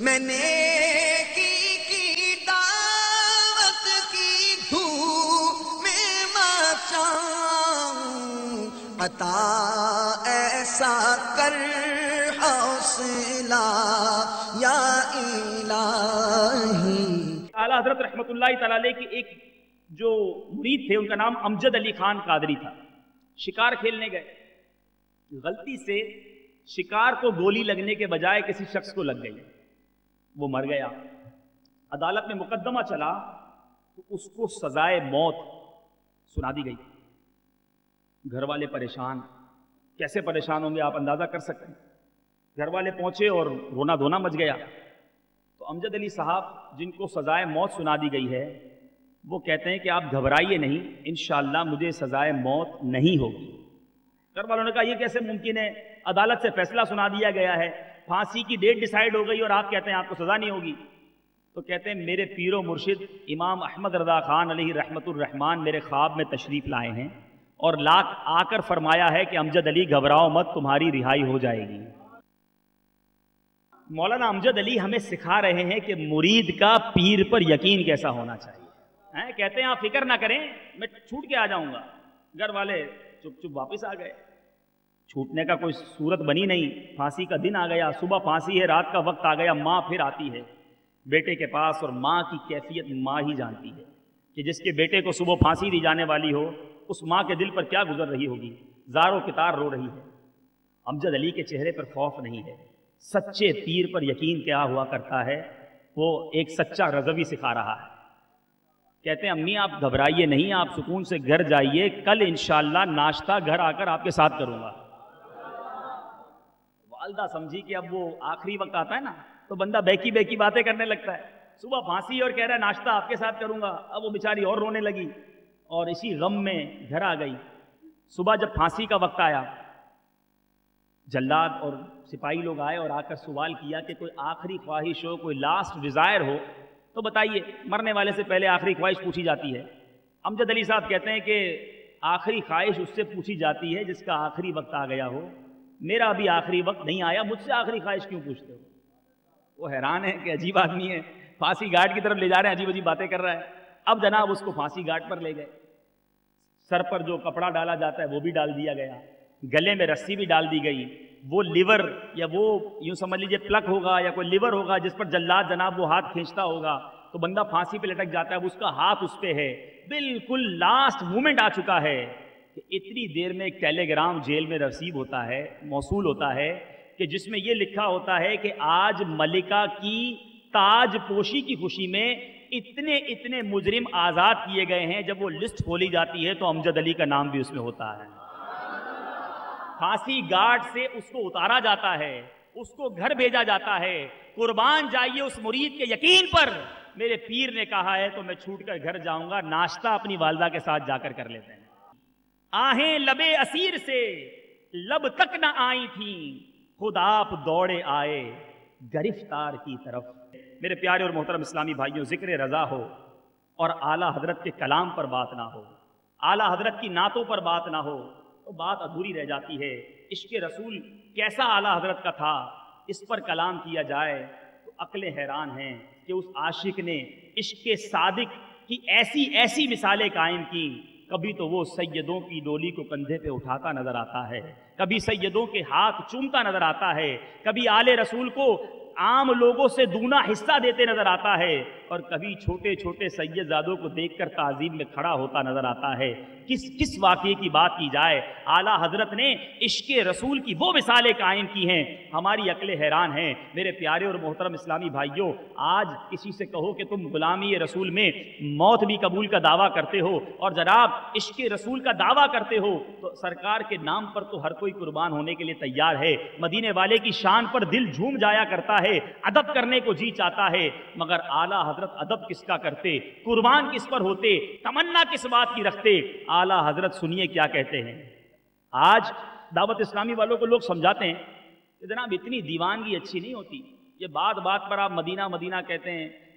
میں نیکی کی دعوت کی دھوم میں مچاؤں، عطا ایسا کر حوصلہ یا الہی۔ اعلیٰ حضرت رحمت اللہ تعالی علیہ کی ایک جو مرید تھے، ان کا نام امجد علی خان قادری تھا۔ شکار کھیلنے گئے، غلطی سے شکار کو گولی لگنے کے بجائے کسی شخص کو لگ گئی، وہ مر گیا۔ عدالت میں مقدمہ چلا تو اس کو سزائے موت سنا دی گئی۔ گھر والے پریشان، کیسے پریشان ہوں گے آپ اندازہ کر سکتے ہیں۔ گھر والے پہنچے اور رونا دھونا مچ گیا۔ تو امجد علی صاحب جن کو سزائے موت سنا دی گئی ہے، وہ کہتے ہیں کہ آپ گھبرائیے نہیں، انشاءاللہ مجھے سزائے موت نہیں ہوگی۔ گھر والوں نے کہا یہ کیسے ممکن ہے، عدالت سے فیصلہ سنا دیا گیا ہے، پھانسی کی ڈیٹ ڈیسائیڈ ہو گئی اور آپ کہتے ہیں آپ کو سزا نہیں ہوگی۔ تو کہتے ہیں میرے پیر و مرشد امام احمد رضا خان علیہ رحمت الرحمان میرے خواب میں تشریف لائے ہیں اور آ کر فرمایا ہے کہ امجد علی گھبراؤ مت، تمہاری رہائی ہو جائے گی۔ مولانا امجد علی ہمیں سکھا رہے ہیں کہ مرید کا پیر پر یقین کیسا ہونا چاہیے۔ کہتے ہیں آپ فکر نہ کریں، میں چھوٹ کے آ جاؤں گا۔ گھر والے چپ چپ واپس آ گئے، چھوٹنے کا کوئی صورت بنی نہیں۔ پھانسی کا دن آ گیا، صبح پھانسی ہے، رات کا وقت آ گیا، ماں پھر آتی ہے بیٹے کے پاس، اور ماں کی کیفیت ماں ہی جانتی ہے کہ جس کے بیٹے کو صبح پھانسی دی جانے والی ہو، اس ماں کے دل پر کیا گزر رہی ہوگی، زار و کتار رو رہی ہے۔ امجد علی کے چہرے پر خوف نہیں ہے، سچے پیر پر یقین کیا ہوا کرتا ہے، وہ ایک سچا رضوی سکھا رہا ہے۔ کہتے ہیں امی آپ گھبرائیے نہیں، آپ سکون سے گھر جائیے، کل انشاءاللہ ناشتہ گھر آ کر آپ کے ساتھ کروں گا۔ والدہ سمجھی کہ اب وہ آخری وقت آتا ہے نا تو بندہ بیکی بیکی باتیں کرنے لگتا ہے۔ صبح پھانسی اور کہہ رہا ہے ناشتہ آپ کے ساتھ کروں گا، اب وہ بیچاری اور رونے لگی اور اسی غم میں گھر آ گئی۔ صبح جب پھانسی کا وقت آیا، جلاد اور سپاہی لوگ آئے اور آ کر سوال کیا کہ کوئی آخری خواہش ہو، کوئی لاسٹ ڈیزائر ہو تو بتائیے۔ مرنے والے سے پہلے آخری خواہش پوچھی جاتی ہے۔ امجد علی صاحب کہتے ہیں کہ آخری خواہش اس سے پوچھی جاتی ہے جس کا آخری وقت آ گیا ہو، میرا ابھی آخری وقت نہیں آیا، مجھ سے آخری خواہش کیوں پوچھتے ہو؟ وہ حیران ہے کہ عجیب آدمی ہے، پھانسی گھاٹ کی طرف لے جا رہے ہیں، عجیب عجیب باتیں کر رہا ہے۔ اب جناب اس کو پھانسی گھاٹ پر لے گئے، سر پر جو کپڑا ڈالا جاتا ہے وہ بھی ڈال دیا گیا، گلے میں رسی بھی ڈال دی گئی۔ وہ لیور یا وہ یوں سمجھ لیجئے پلک ہوگا یا کوئی لیور ہوگا جس پر جلاد جناب وہ ہاتھ کھینچتا ہوگا تو بندہ پھانسی پہ لٹک جاتا ہے، اس کا ہاتھ اس پہ ہے، بالکل لاسٹ مومنٹ آ چکا ہے کہ اتنی دیر میں ایک ٹیلی گرام جیل میں رسیب ہوتا ہے، موصول ہوتا ہے کہ جس میں یہ لکھا ہوتا ہے کہ آج ملکہ کی تاج پوشی کی خوشی میں اتنے اتنے مجرم آزاد کیے گئے ہیں۔ جب وہ لسٹ کھولی جاتی ہے تو امجد علی کا نام بھی اس میں ہوتا ہے۔ پھانسی گھاٹ سے اس کو اتارا جاتا ہے، اس کو گھر بھیجا جاتا ہے۔ قربان جائیے اس مرید کے یقین پر، میرے پیر نے کہا ہے تو میں چھوٹ کر گھر جاؤں گا، ناشتہ اپنی والدہ کے ساتھ جا کر لیتے ہیں۔ آہیں لبے اسیر سے لب تک نہ آئی تھیں، خود آپ دوڑے آئے گرفتار کی طرف۔ میرے پیارے اور محترم اسلامی بھائیوں، ذکر رضا ہو اور اعلیٰ حضرت کے کلام پر بات نہ ہو، اعلیٰ حضرت کی نعتوں پر بات نہ ہو تو بات ادھوری رہ جاتی ہے۔ عشق رسول کیسا اعلیٰ حضرت کا تھا، اس پر کلام کیا جائے تو عقلیں حیران ہیں کہ اس عاشق نے عشق صادق کی ایسی ایسی مثالیں قائم کی۔ کبھی تو وہ سیدوں کی ڈولی کو کندھے پہ اٹھاتا نظر آتا ہے، کبھی سیدوں کے ہاتھ چومتا نظر آتا ہے، کبھی آل رسول کو عام لوگوں سے دونا حصہ دیتے نظر آتا ہے، اور کبھی چھوٹے چھوٹے سید زادوں کو دیکھ کر تعظیم میں کھڑا ہوتا نظر آتا ہے۔ کس واقعے کی بات کی جائے، اعلیٰ حضرت نے عشق رسول کی وہ مثالیں قائم کی ہیں، ہماری عقلیں حیران ہیں۔ میرے پیارے اور محترم اسلامی بھائیوں، آج کسی سے کہو کہ تم غلامی رسول میں موت بھی قبول کا دعویٰ کرتے ہو اور جناب عشق رسول کا دعویٰ کرتے ہو، تو سرکار کے نام پر تو ہر کوئی قربان ہونے کے لیے تیار ہے۔ مدینے والے کی شان پر دل جھوم جایا کرتا ہے، ادب کرنے کو جی چاہتا ہے، مگر اعلیٰ حضرت ادب کس کا کرتے، قربان کس پر ہوتے، تمنا کس بات کی رکھتے؟ اعلیٰ حضرت سنیے کیا کہتے ہیں۔ آج دعوت اسلامی والوں کو لوگ سمجھاتے ہیں کہ جناب اتنی دیوانگی اچھی نہیں ہوتی، یہ بات بات پر آپ مدینہ مدینہ کہتے ہیں،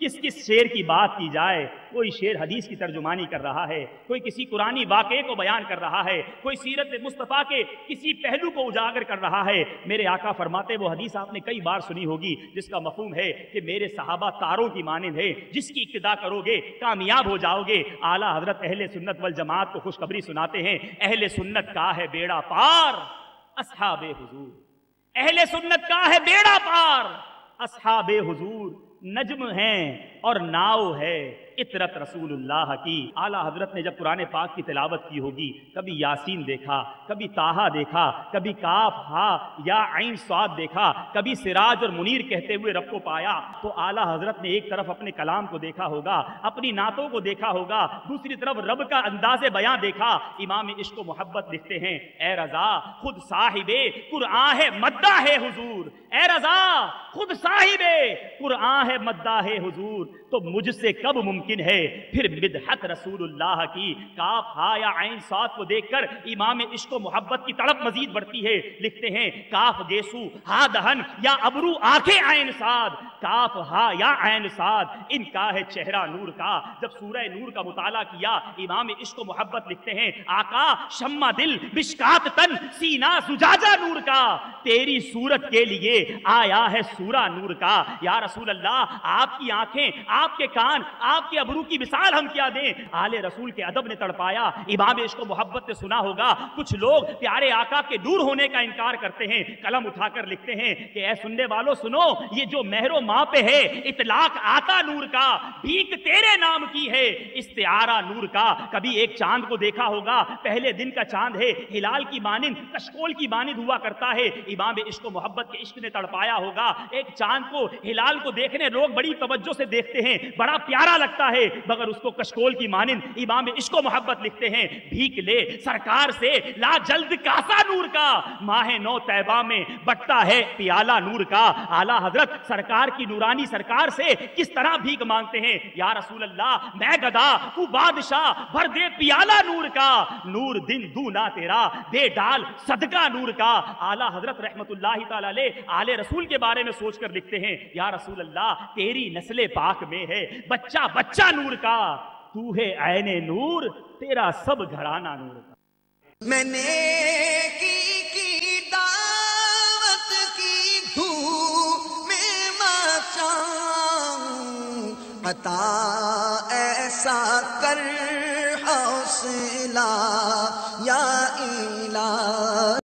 کس کس شعر کی بات کی جائے، کوئی شعر حدیث کی ترجمانی کر رہا ہے، کوئی کسی قرآنی واقعے کو بیان کر رہا ہے، کوئی سیرت مصطفیٰ کے کسی پہلو کو اجاگر کر رہا ہے۔ میرے آقا فرماتے، وہ حدیث آپ نے کئی بار سنی ہوگی جس کا مفہوم ہے کہ میرے صحابہ تاروں کی مانند ہے، جس کی اقتدا کرو گے کامیاب ہو جاؤ گے۔ اعلیٰ حضرت اہل سنت والجماعت کو خوشخبری سناتے ہیں، اہل سنت کا ہے بیڑا پار اصحاب حضور، اہل سنت کا ہے بیڑا پار اصحاب حضور، نجم ہیں اور ناؤ ہے اطرت رسول اللہ کی۔ اعلیٰ حضرت نے جب قرآن پاک کی تلاوت کی ہوگی، کبھی یاسین دیکھا، کبھی طٰہٰ دیکھا، کبھی کاف ہا یا عین صاد دیکھا، کبھی سراج اور منیر کہتے ہوئے رب کو پایا، تو اعلیٰ حضرت نے ایک طرف اپنے کلام کو دیکھا ہوگا، اپنی نعتوں کو دیکھا ہوگا، دوسری طرف رب کا انداز بیاں دیکھا۔ امام عشق و محبت لکھتے ہیں، اے رضا خود صاحب قرآن ہے مداح ہے حضور، اے رضا خود صاحب قرآن ہے مداح ہے حضور، تو مجھ سے کب ممکن ہے پھر مدحت رسول اللہ کی۔ کاف ہا یا عین صاد کو دیکھ کر امام عشق و محبت کی تڑپ مزید بڑھتی ہے، لکھتے ہیں کاف گیسو ہا دہن یا ابرو آنکھیں عین صاد، کاف ہا یا عین صاد ان کا ہے چہرہ نور کا۔ جب سورہ نور کا مطالعہ کیا، امام عشق و محبت لکھتے ہیں، آقا شمع دل مشکات تن سینہ زجاجہ نور کا، تیری صورت کے لیے آیا ہے سورہ نور کا۔ یا رسول اللہ، آپ کی آنکھیں، آپ کے کان، آپ کے ابرو کی مثال ہم کیا دیں؟ آل رسول کے ادب نے تڑپایا۔ امام عشق و محبت نے سنا ہوگا، کچھ لوگ پیارے آقا کے نور ہونے کا انکار کرتے ہیں، قلم اٹھا کر لکھتے ہیں کہ اے سننے والوں سنو، یہ جو مہر و ماں پہ ہے اطلاق آتا نور کا، بھیک تیرے نام کی ہے استعارہ نور کا۔ کبھی ایک چاند کو دیکھا ہوگا، پہلے دن کا چاند ہے، ہلال کی مانند کشکول کی مانند ہوا کرتا ہے۔ امام عشق و محبت کے عشق نے تڑپایا ہوگا، ایک چاند کو، ہلال کو دیکھنے لوگ بڑی توجہ سے دیکھتے ہیں، بڑا پیارا لگتا ہے، مگر اس کو کشکول کی مانند امام عشق و محبت لکھتے ہیں، بھیک لے سرکار سے لا جلد کاسا نور کا، ماہ نو طیبہ میں بٹتا ہے پیالہ نور کا۔ اعلیٰ حضرت سرکار کی نورانی سرکار سے کس طرح بھیک مانگتے ہیں، یا رسول اللہ میں گدا تو بادشاہ بھر دے پیالہ نور کا، نور دن دونا تیرا دے ڈال صدقہ نور کا۔ اعلیٰ حضرت رحمت اللہ تعالی علیہ آل رسول کے بارے میں سوچ کر لکھتے ہیں، یا رسول اللہ تیری نسل پاک میں ہے بچہ بچہ نور کا، تو ہے عین نور تیرا سب گھرانہ نور کا۔ میں نے کی دعوت کی دھوم میں مچاؤں، عطا ایسا کر حوصلہ یا الہ۔